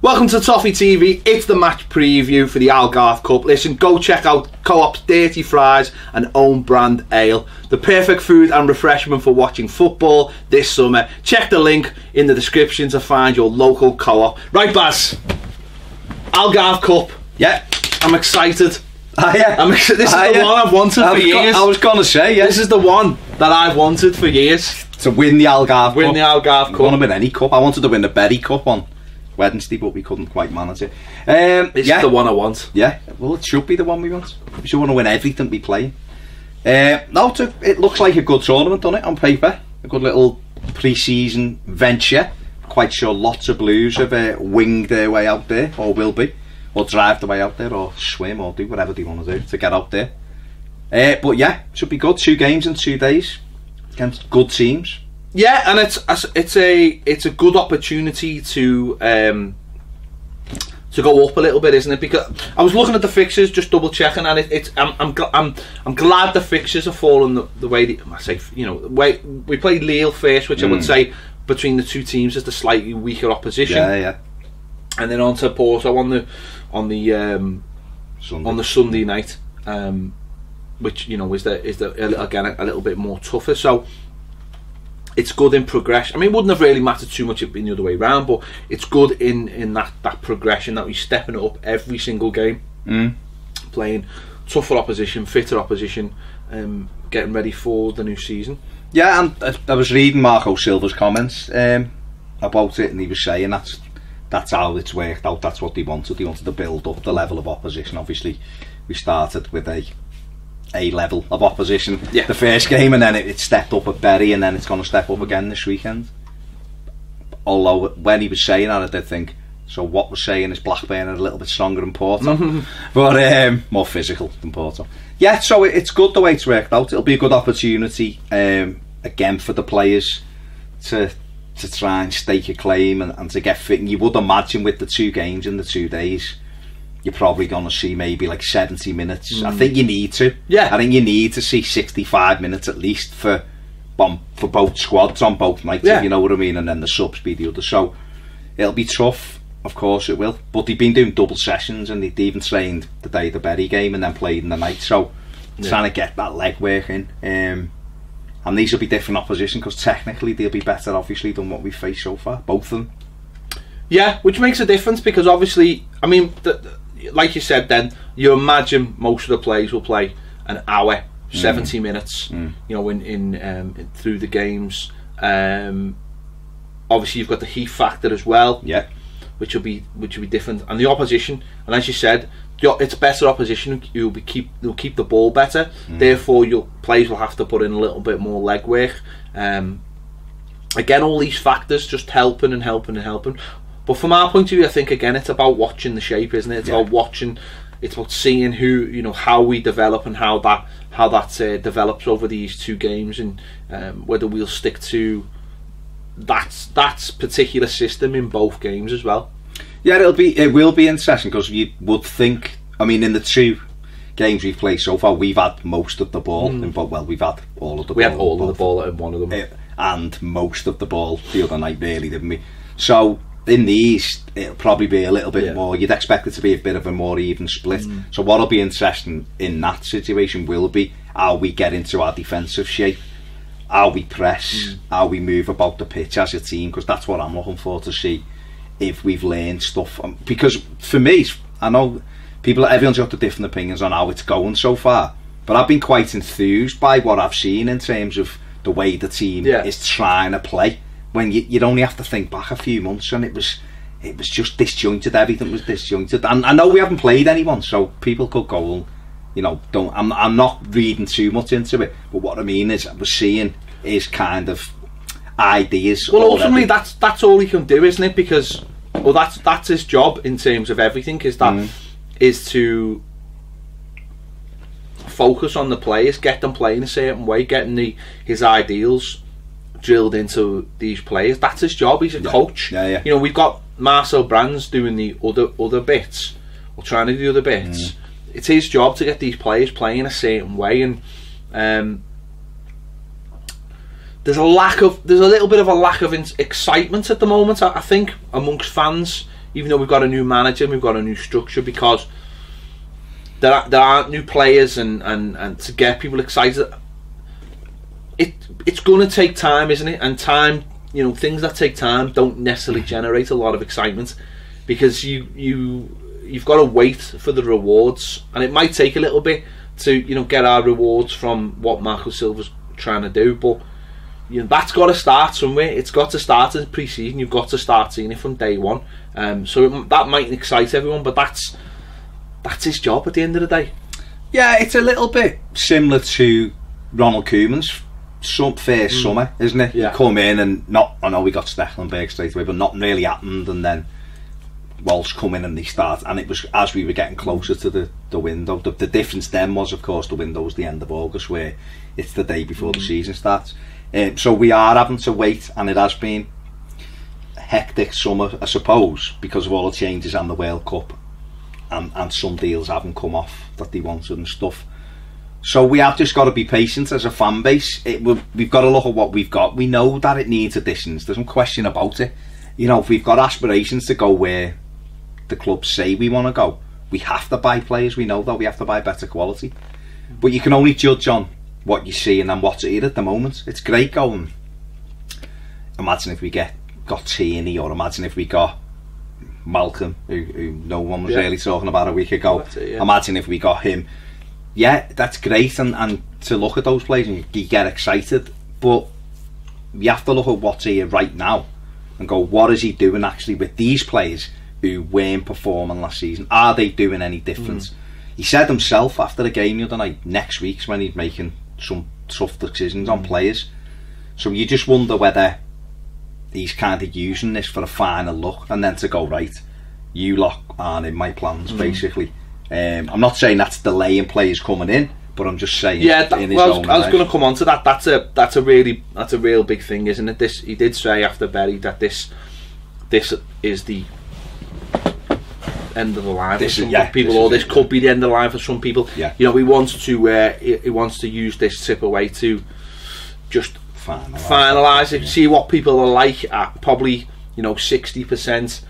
Welcome to Toffee TV. It's the match preview for the Algarve Cup. Listen, go check out Co-op's Dirty Fries and Own Brand Ale. The perfect food and refreshment for watching football this summer. Check the link in the description to find your local Co-op. Right, Baz. Algarve Cup. Yeah. I'm excited. Yeah. This is the one I've wanted for years. I was going to say, yeah. This is the one that I've wanted for years. To win the Algarve Cup. Win the Algarve Cup. I want to win any cup. I wanted to win the Berry Cup on Wednesday, but we couldn't quite manage it. This is the one I want. Yeah, well, it should be the one we want. We should want to win everything we play. No, it looks like a good tournament, doesn't it, on paper? A good little pre-season venture. Quite sure lots of Blues have winged their way out there, or will be, or drive their way out there, or swim, or do whatever they want to do to get out there. But yeah, should be good. 2 games in 2 days against good teams. Yeah, and it's a good opportunity to go up a little bit, isn't it? Because I was looking at the fixtures, just double checking, and I'm glad the fixtures are falling the way I say. You know, way we played Lille first, which I would say between the two teams is the slightly weaker opposition. Yeah. And then on to Porto on the Sunday night, which you know is again a little bit more tougher. So it's good in progression. I mean, it wouldn't have really mattered too much if it'd been the other way around, but it's good in that progression that we're stepping it up every single game, playing tougher opposition, fitter opposition, getting ready for the new season. Yeah, and I was reading Marco Silva's comments about it, and he was saying that's how it's worked out. That's what they wanted. They wanted to build up the level of opposition. Obviously, we started with a level of opposition the first game, and then it stepped up at Bury, and then it's going to step up again this weekend. Although when he was saying that, I did think, so what we're saying is Blackburn are a little bit stronger than Porto, but more physical than Porto. Yeah, so it's good the way it's worked out. It'll be a good opportunity again for the players to try and stake a claim and to get fit. And you would imagine with the 2 games in the 2 days, you're probably going to see maybe like 70 minutes. I think you need to. Yeah. I think you need to see 65 minutes at least for both squads on both nights, if you know what I mean, and then the subs be the other. So it'll be tough, of course it will. But they've been doing double sessions, and they even trained the day of the Bury game and then played in the night. So trying to get that leg work in. And these will be different opposition because technically they'll be better, obviously, than what we've faced so far, both of them. Yeah, which makes a difference because obviously, I mean, like you said, then you imagine most of the players will play an hour, 70 minutes. You know, in through the games. Obviously, you've got the heat factor as well. Yeah, which will be different, and the opposition. And as you said, it's better opposition. You'll keep the ball better. Therefore, your players will have to put in a little bit more leg work. Again, all these factors just helping. But from our point of view, I think again it's about watching the shape, isn't it? It's about watching. It's about seeing who, you know, how we develop and how that develops over these 2 games, and whether we'll stick to that particular system in both games as well. Yeah, it will be interesting because you would think. I mean, in the 2 games we've played so far, we've had most of the ball. Well, we've had all of the ball. We had all of the ball in one of them, and most of the ball the other night, really, didn't we? So in the East, it'll probably be a little bit more. You'd expect it to be a bit of a more even split. So what'll be interesting in that situation will be how we get into our defensive shape, how we press, how we move about the pitch as a team, because that's what I'm looking for to see if we've learned stuff. Because for me, I know everyone's got the different opinions on how it's going so far, but I've been quite enthused by what I've seen in terms of the way the team is trying to play. When you'd only have to think back a few months, and it was just disjointed. Everything was disjointed. And I know we haven't played anyone, so people could go, well, you know, I'm not reading too much into it. But what I mean is, we're seeing is kind of ideas. Well, ultimately, that's all he can do, isn't it? Because that's his job in terms of everything. Is to focus on the players, get them playing a certain way, getting his ideals drilled into these players. That's his job. He's a coach. You know, we've got Marcel Brands doing the other bits, or trying to do the other bits. It's his job to get these players playing a certain way, and there's a little bit of a lack of excitement at the moment, I think, amongst fans. even though we've got a new manager, we've got a new structure, because there aren't new players, and to get people excited, it's going to take time, isn't it? And time, you know, things that take time don't necessarily generate a lot of excitement, because you've got to wait for the rewards, and it might take a little bit to, you know, get our rewards from what Marco Silva's trying to do, but you know, that's got to start somewhere. It's got to start in pre-season. You've got to start seeing it from day one. So that might excite everyone, but that's his job at the end of the day. Yeah, it's a little bit similar to Ronald Koeman's first summer, isn't it? Yeah. You come in and I know we got Stecklenburg straight away, but nothing really happened, and then Walsh come in and they start, and it was as we were getting closer to the window. The difference then was, of course, the window was the end of August, where it's the day before the season starts. So we are having to wait, and it has been a hectic summer, I suppose, because of all the changes and the World Cup, and some deals haven't come off that they wanted and stuff. So we have just got to be patient as a fan base. We've got to look at what we've got. We know that it needs additions. There's no question about it. You know, if we've got aspirations to go where the clubs say we want to go, we have to buy players. We know that we have to buy better quality, but you can only judge on what you're seeing and what's here at the moment. It's great going, imagine if we got Tierney, or imagine if we got Malcolm, who no one was really talking about a week ago. Imagine if we got him. Yeah, that's great, and to look at those players and you get excited, but you have to look at what's here right now and go, what is he doing actually with these players who weren't performing last season? Are they doing any difference? He said himself after the game the other night, next week's when he's making some tough decisions on players. So you just wonder whether he's kind of using this for a final look, and then to go, right, you lot aren't in my plans, basically. I'm not saying that's delaying players coming in, but I'm just saying, in his own I was going to come on to that. That's a real big thing, isn't it? This, he did say after Bury that this is the end of the line for some people, or this could be the end of the line for some people. You know, he wants to use this tip away to just finalise it, see what people are like at probably, you know, 60%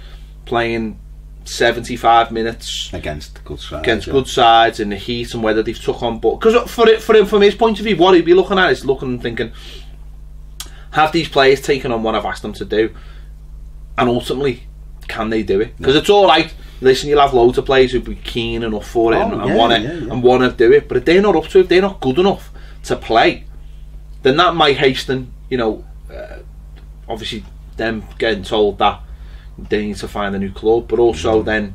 playing 75 minutes against good sides in the heat, and whether they've took on board. Because for him, from his point of view, what he'd be looking at is looking and thinking, have these players taken on what I've asked them to do, and ultimately, can they do it? Because it's all right. Listen, you'll have loads of players who'll be keen enough for it and want to do it, but if they're not up to it, if they're not good enough to play, then that might hasten, you know, obviously them getting told that they need to find a new club, but also then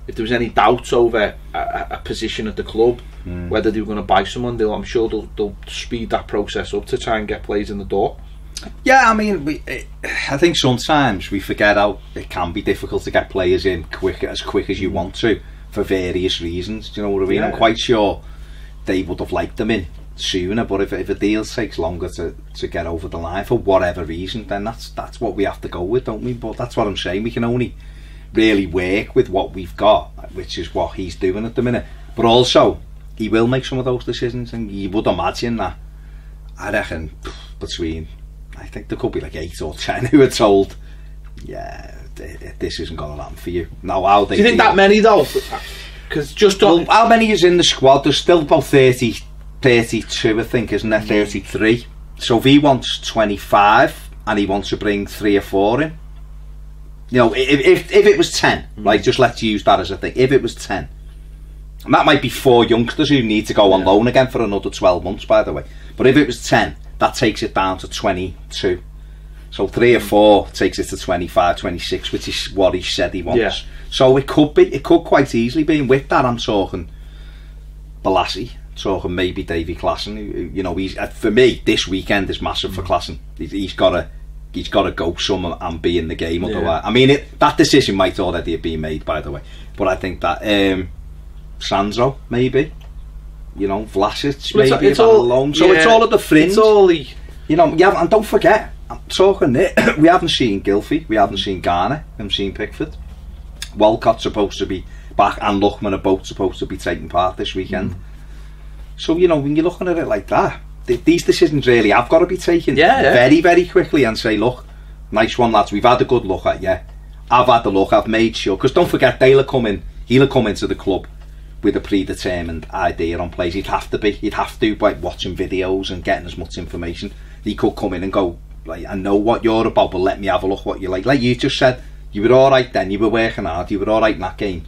if there was any doubts over a position at the club, whether they were going to buy someone, I'm sure they'll speed that process up to try and get players in the door. Yeah, I mean, I think sometimes we forget how it can be difficult to get players in as quick as you want to, for various reasons. Do you know what I mean? I'm quite sure they would have liked them in sooner, but if a deal takes longer to get over the line for whatever reason, then that's what we have to go with, don't we? But that's what I'm saying, we can only really work with what we've got, which is what he's doing at the minute. But also, he will make some of those decisions, and you would imagine that, I reckon, I think there could be like 8 or 10 who are told, this isn't going to happen for you. Now, how they do you think that many though? Because how many is in the squad? There's still about 32, I think, isn't there? 33. So if he wants 25 and he wants to bring 3 or 4 in, you know, if it was 10, right, just let's use that as a thing. If it was 10, and that might be 4 youngsters who need to go on loan again for another 12 months, by the way. But if it was 10, that takes it down to 22. So 3 or 4 takes it to 25, 26, which is what he said he wants. So it could quite easily be. And with that, I'm talking Balassi, talking maybe Davy Klassen. Who, you know, for me, this weekend is massive for Klassen. He's got to go some and be in the game. Otherwise, I mean, that decision might already have been made, by the way. But I think that Sandro, maybe. You know, Vlasic, maybe it's all alone. So it's all at the fringe. It's all the, you know, and don't forget, I'm talking it. We haven't seen Gylfi, we haven't seen Garner, we haven't seen Pickford. Walcott's supposed to be back, and Lookman are both supposed to be taking part this weekend. So, you know, when you're looking at it like that, these decisions really have got to be taken very, very quickly, and say, look, nice one, lads, we've had a good look at you. I've had a look, I've made sure, because don't forget, he'll come into the club with a predetermined idea on players. He'd have to by watching videos and getting as much information. He could come in and go, like, I know what you're about, but let me have a look what you like you just said. You were alright then, you were working hard, you were alright in that game.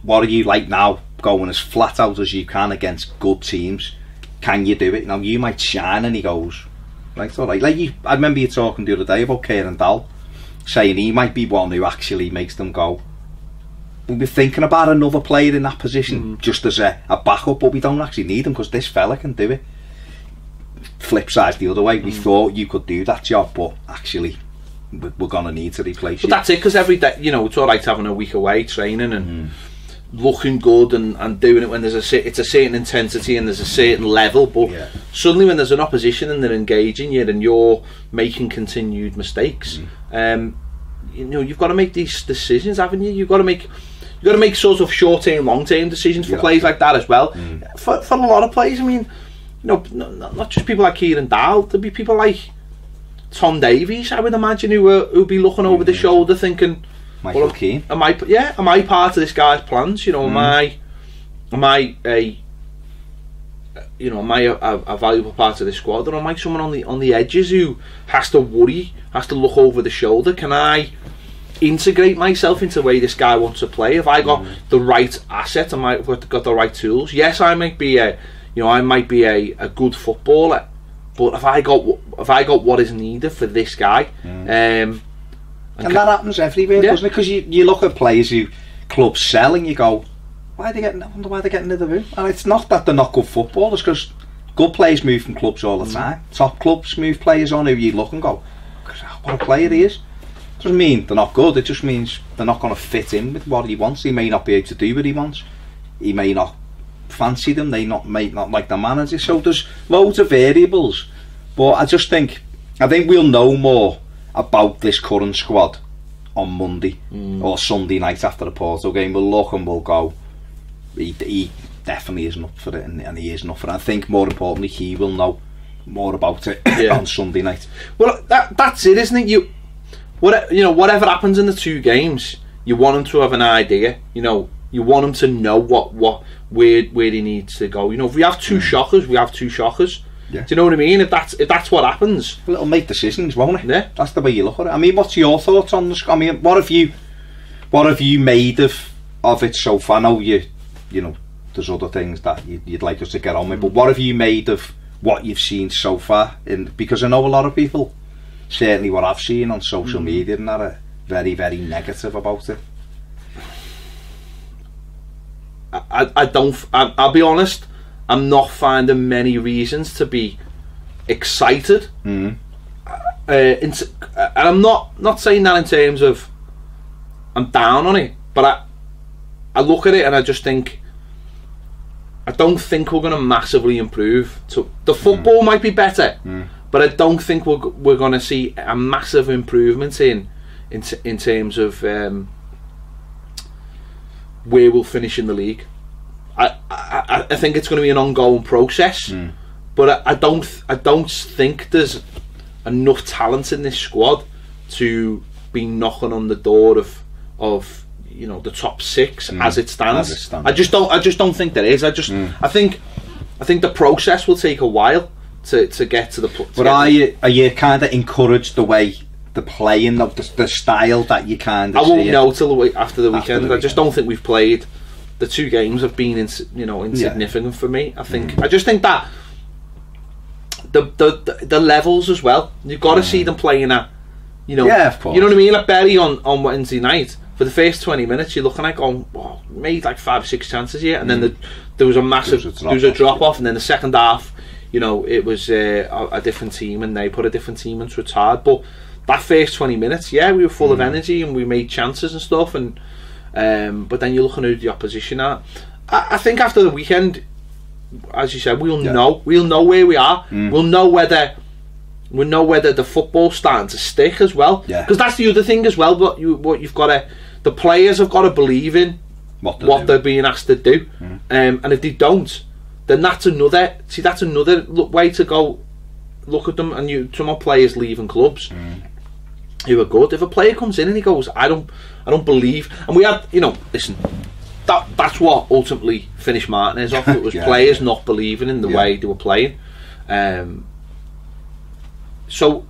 What are you like now, going as flat out as you can against good teams? Can you do it? Now you might shine. And he goes, right, alright. I remember you talking the other day about Kieran Dowell, saying he might be one who actually makes them go, we were thinking about another player in that position, just as a backup, but we don't actually need him because this fella can do it. Flip side the other way, we thought you could do that job, but actually we're going to need to replace you. But that's it, because every day, you know, it's alright having a week away training and looking good and doing it when there's it's a certain intensity and there's a certain level, but suddenly when there's an opposition and they're engaging you and you're making continued mistakes, you know, you've got to make these decisions, haven't you? You've got to make sort of short-term, long-term decisions for players like that as well. For a lot of players, I mean, you know, not just people like Kieran Dowell, there'd be people like Tom Davies, I would imagine, who'd be looking over the shoulder thinking, Michael Keane. Am I part of this guy's plans? You know, am I a valuable part of this squad, or am I someone on the edges who has to worry, has to look over the shoulder? Can I integrate myself into the way this guy wants to play? Have I got the right asset? Am I got the right tools? Yes, I might be a good footballer, but have I got what is needed for this guy? And that happens everywhere, doesn't it? Because you look at players who clubs sell and you go, I wonder why they're getting into the room. And it's not that they're not good footballers, because good players move from clubs all the time. Top clubs move players on who you look and go, what a player he is. Doesn't mean they're not good, it just means they're not going to fit in with what he wants. He may not be able to do what he wants. He may not fancy them, they may not like the manager. So there's loads of variables. But I think we'll know more about this current squad on Monday or Sunday night after the Porto game. We'll look and we'll go, he definitely isn't up for it, and he isn't up for it. I think more importantly, he will know more about it on Sunday night. Well, that's it, isn't it? Whatever happens in the two games, you want him to have an idea. You know, you want him to know where he needs to go. You know, if we have two shockers, we have two shockers. Yeah. Do you know what I mean? If that's what happens, it'll make decisions, won't it? Yeah. That's the way you look at it. I mean, what's your thoughts on this? I mean, what have you made of it so far? I know you know, there's other things that you'd like us to get on with, but what have you made of what you've seen so far? Because I know a lot of people, certainly what I've seen on social media, and that are very, very negative about it. I'll be honest, I'm not finding many reasons to be excited. And I'm not saying that in terms of I'm down on it, but I look at it and I just think, I don't think we're going to massively improve. So the football might be better, but I don't think we're going to see a massive improvement in terms of where we'll finish in the league. I think it's going to be an ongoing process, but I don't think there's enough talent in this squad to be knocking on the door of you know, the top six as it stands. I just don't think there is. I think the process will take a while to get to the. But are you kind of encouraged the way the playing, the style that you kind of? I won't know till after the weekend. I just don't think we've played. The two games have been insignificant for me. I just think that the levels as well. You've got to see them playing at, you know, of course. You know what I mean? At Bury on Wednesday night, for the first 20 minutes, you're looking at going, oh, made like 5 or 6 chances here, and then there was a drop off, and then the second half, you know, it was a different team, and they put a different team into its hard. But that first 20 minutes, we were full of energy and we made chances and stuff, and. But then you're looking at the opposition at. I think after the weekend, as you said, we'll know where we are. We'll know whether the football's starting to stick as well. Because that's the other thing as well. But you've got to, the players have got to believe in what they're being asked to do. And if they don't, then that's another way to go. Look at them, and some more players leaving clubs. who are good. If a player comes in and he goes, I don't believe, and we had, you know, listen, that's what ultimately finished Martinez off. It was players not believing in the way they were playing. So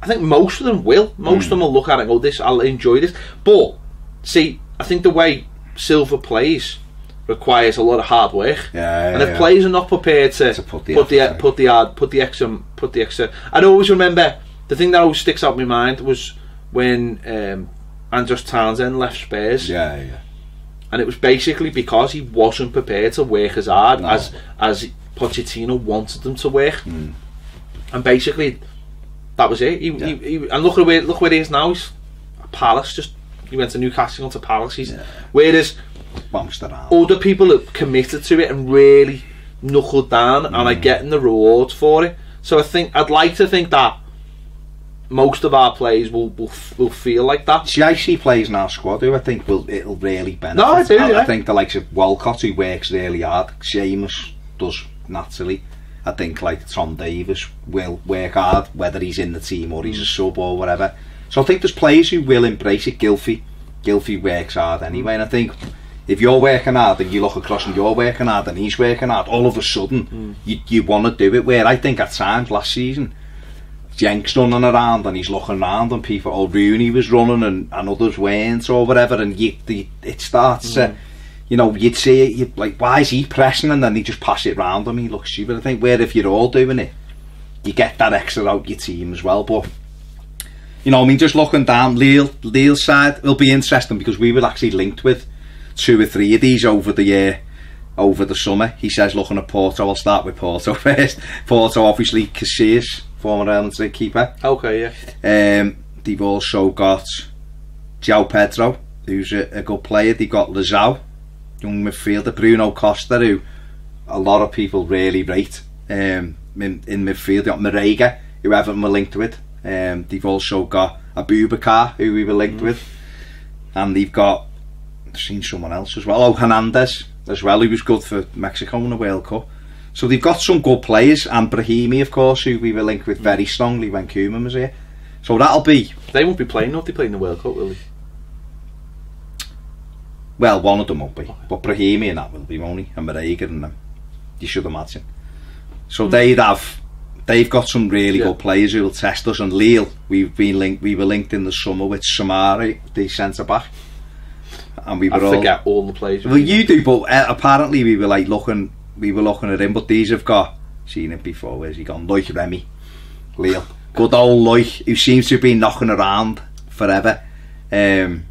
I think most of them will. Most of them will look at it and go, I'll enjoy this. But see, I think the way Silva plays requires a lot of hard work. And if players are not prepared to put the extra. I always remember the thing that always sticks out in my mind was when Andros Townsend left Spurs. And it was basically because he wasn't prepared to work as hard as Pochettino wanted them to work. And basically that was it. He and look where he is now. He's at Palace. He went to Newcastle, to Palace. Whereas other people are committed to it and really knuckled down and are getting the rewards for it. So I'd like to think that most of our players will feel like that. See, I see players in our squad who I think it'll really benefit. No, I do. I think the likes of Walcott, who works really hard. Seamus does naturally. I think like Tom Davis will work hard, whether he's in the team or he's a sub or whatever. So I think there's players who will embrace it. Gylfi works hard anyway, and I think if you're working hard and you look across and you're working hard and he's working hard, all of a sudden you want to do it. Where I think at times last season, Jenks running around and he's looking around and people, Rooney was running and others weren't or whatever, and it starts to, you know, you'd see it, you'd like, why is he pressing, and then he just pass it round him, he looks stupid. I think where if you're all doing it, you get that extra out your team as well. But you know, I mean, just looking down Lille's side will be interesting, because we were actually linked with 2 or 3 of these over the summer. He says looking at Porto. I'll start with Porto first. Porto, obviously, Casillas, former Real Madrid keeper. Okay, yeah. They've also got João Pedro, who's a good player. They've got Lozao, young midfielder. Bruno Costa, who a lot of people really rate in midfield. They've got Marega, who Everton were linked with. They've also got Abubakar, who we were linked with, and they've got, I've seen someone else as well, Hernandez as well, who was good for Mexico in the World Cup. So they've got some good players, and Brahimi, of course, who we were linked with very strongly when Koeman was here. So that'll be... They won't be playing, not they play in the World Cup, will they? Well, one of them won't be, but Brahimi and that will be, won't he? And Marega and them, you should imagine. So they've got some really good players who will test us. And Lille, we were linked in the summer with Samari, the centre back, and we were forget all the players. Well, you do, but apparently we were looking at him. But these have got, seen it before. Where's he gone? Loic Remy, Lille, good old Loic, who seems to have been knocking around forever. So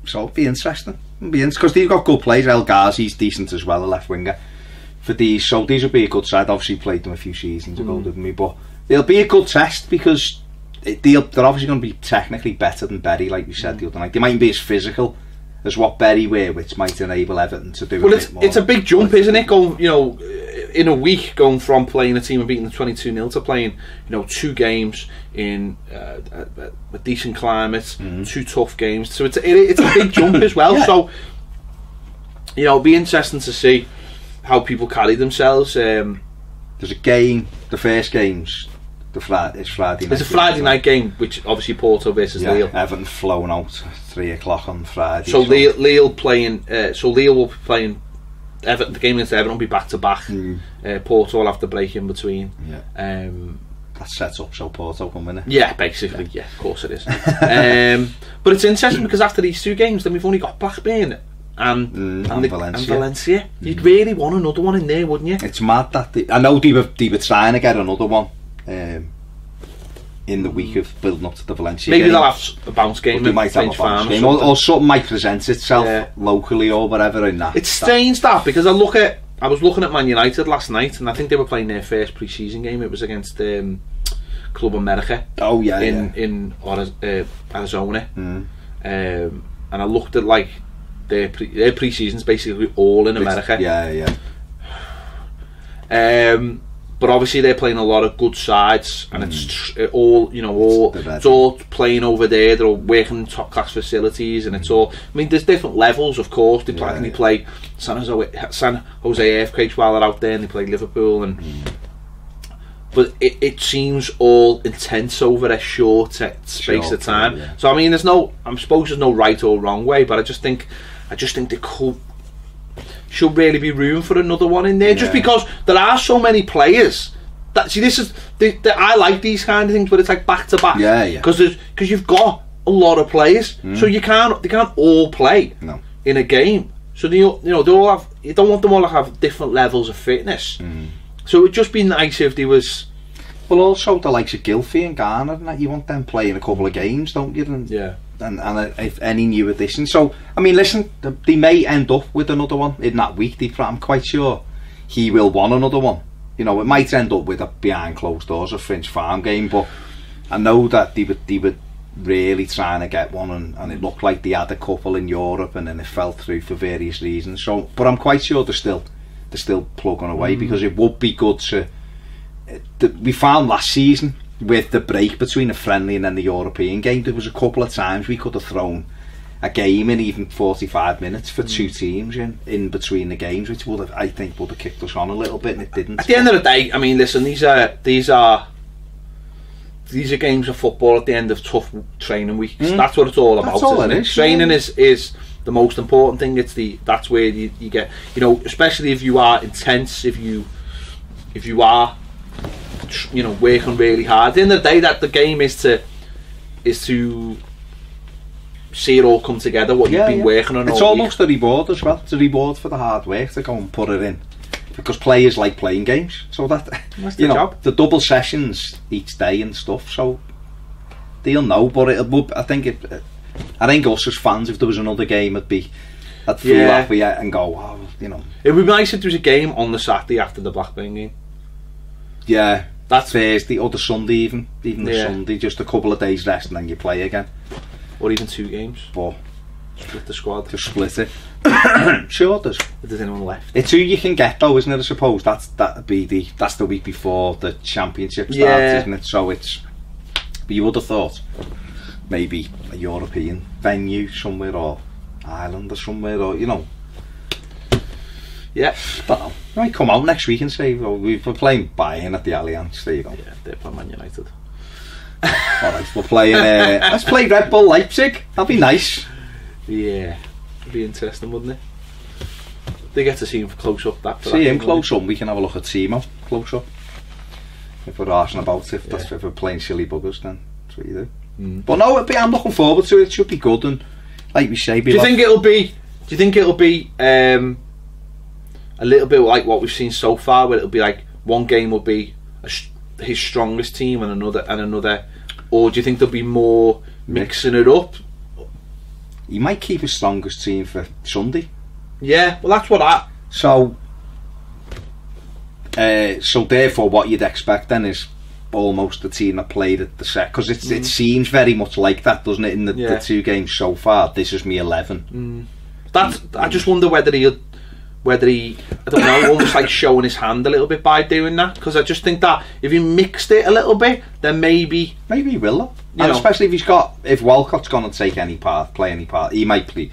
it'll be interesting. Because they've got good players. Algarve's decent as well, a left winger. For these, so these will be a good side. Obviously played them a few seasons ago, didn't we? But they'll be a good test, because they're obviously going to be technically better than Bury, like we said the other night. They mightn't be as physical as what Bury were, which might enable Everton to do. Well, it's a big jump, isn't it? Going, you know, in a week, going from playing a team and beating them 22-0 to playing, you know, 2 games in a decent climate, 2 tough games. So it's a big jump as well. So you know, it'll be interesting to see how people carry themselves. There's a game, the first game's it's Friday night. There's a Friday night game, which obviously Porto versus Lille. Everton flown out 3 o'clock on Friday. So Lille playing. So Lille will be playing Everton. The game against Everton will be back to back. Porto will have to break in between. That sets up so Porto can win it. Yeah, basically. Yeah, of course it is. But it's interesting, because after these 2 games, then we've only got Blackburn and Valencia. You'd really want another one in there, wouldn't you? It's mad that I know they were trying to get another one in the week of building up to the Valencia Maybe game. They'll have a bounce game. They might have a bounce game, or something might present itself locally or whatever in that. It's strange that, because I was looking at Man United last night, and I think they were playing their first pre-season game. It was against Club America. Oh yeah, in Arizona. And I looked at like their pre-season's basically all in America. But obviously they're playing a lot of good sides, and it's all, you know, it's all playing over there. They're all working in top class facilities, and it's all. I mean, there's different levels, of course. They play San Jose Earthquakes while they're out there, and they play Liverpool, and but it seems all intense over a short space of time. Yeah. So I mean, I suppose there's no right or wrong way, but I just think there should really be room for another one in there, just because there are so many players. I like these kind of things where it's like back to back. Because you've got a lot of players, so they can't all play in a game. So they all have. You don't want them all to have different levels of fitness. So it would just be nice if there was. Well, also the likes of Gylfi and Garner, and that, you want them playing a couple of games, don't you? And, and if any new addition. So I mean, listen, they may end up with another one in that week. I'm quite sure he will want another one. You know, it might end up with a behind closed doors, a Finch Farm game, but I know that they were really trying to get one, and it looked like they had a couple in Europe, and then it fell through for various reasons. So, but I'm quite sure they're still plugging away, because it would be good to. We found last season with the break between the friendly and then the European game, there was a couple of times we could have thrown a game in even 45 minutes for two teams in between the games, which I think would have kicked us on a little bit, and it didn't. At the end of the day, I mean, listen, these are games of football at the end of tough training weeks. That's what it's all about. That's all it is. Training is the most important thing. That's where you get, especially if you are intense, if you are working really hard. At the end of the day, that the game is to see it all come together, what you've been working on. It's almost a reward as well. It's a reward for the hard work to go and put it in, because players like playing games. So that's the job. The double sessions each day and stuff. So they'll know. But I think us as fans, if there was another game, I'd feel off with it and go, It would be nice if there was a game on the Saturday after the Blackburn game. Yeah, that's Thursday or the Sunday, even the Sunday, just a couple of days rest and then you play again. Or even two games. But split the squad. Just split it. Sure does. If there's anyone left. It's who you can get though, isn't it? I suppose that's the week before the championship starts, isn't it? So but you would have thought maybe a European venue somewhere, or Ireland or somewhere, or Yeah. Don't know. You might come out next week and say, we're playing Bayern at the Allianz. There you go. Yeah, they're playing Man United. Alright, we're playing let's play Red Bull Leipzig. That'd be nice. Yeah, it'd be interesting, wouldn't it? They get to see him close up. See him close up. We can have a look at Timo close up. If we're arsing about, if we're playing silly buggers, then that's what you do. But no, I'm looking forward to it. It should be good, and like we say, do you think it'll be a little bit like what we've seen so far, where it'll be like one game will be his strongest team and another, or do you think there'll be more mixing it up? He might keep his strongest team for Sunday. Yeah, well, that's what So therefore, what you'd expect then is almost the team that played at the set, because it seems very much like that, doesn't it? In the two games so far, this is me 11. I just wonder whether he, I don't know, almost like showing his hand a little bit by doing that, because I just think that if he mixed it a little bit, then maybe he will, and especially if Walcott's going to play any part, he might be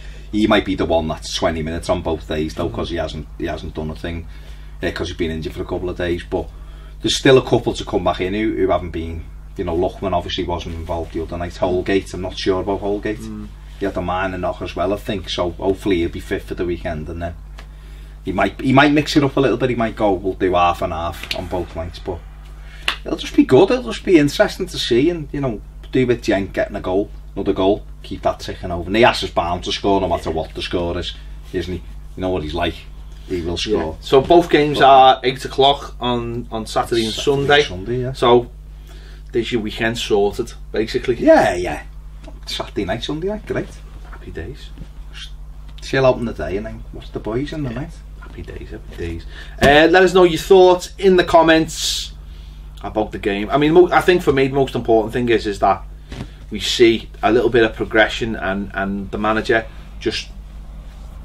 the one that's 20 minutes on both days though, because he hasn't done a thing, because he's been injured for a couple of days. But there's still a couple to come back in who haven't been. Luckman obviously wasn't involved the other night. Holgate, I'm not sure about Holgate. He had a minor knock as well, I think, so hopefully he'll be fit for the weekend, and then he might mix it up a little bit. He might go, we'll do half and half on both nights, but it'll just be good. It'll just be interesting to see, and do with Jenk getting another goal, keep that ticking over. Nias is bound to score no matter what the score is, isn't he? You know what he's like. He will score. Yeah. So both games are 8 o'clock on Saturday and Sunday. Yeah. So there's your weekend sorted, basically. Yeah. Saturday night, Sunday night, great. Happy days. Chill out in the day and then watch the boys in the night. Happy days. Let us know your thoughts in the comments about the game. I mean, I think for me the most important thing is that we see a little bit of progression, and the manager just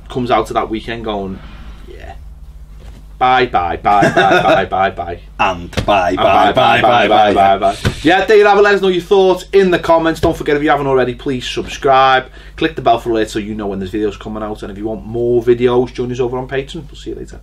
comes out to that weekend going, yeah, bye, and bye. Yeah, there you have it. Let us know your thoughts in the comments. Don't forget, if you haven't already, please subscribe, click the bell for alerts so you know when there's videos coming out, and if you want more videos, join us over on Patreon. We'll see you later.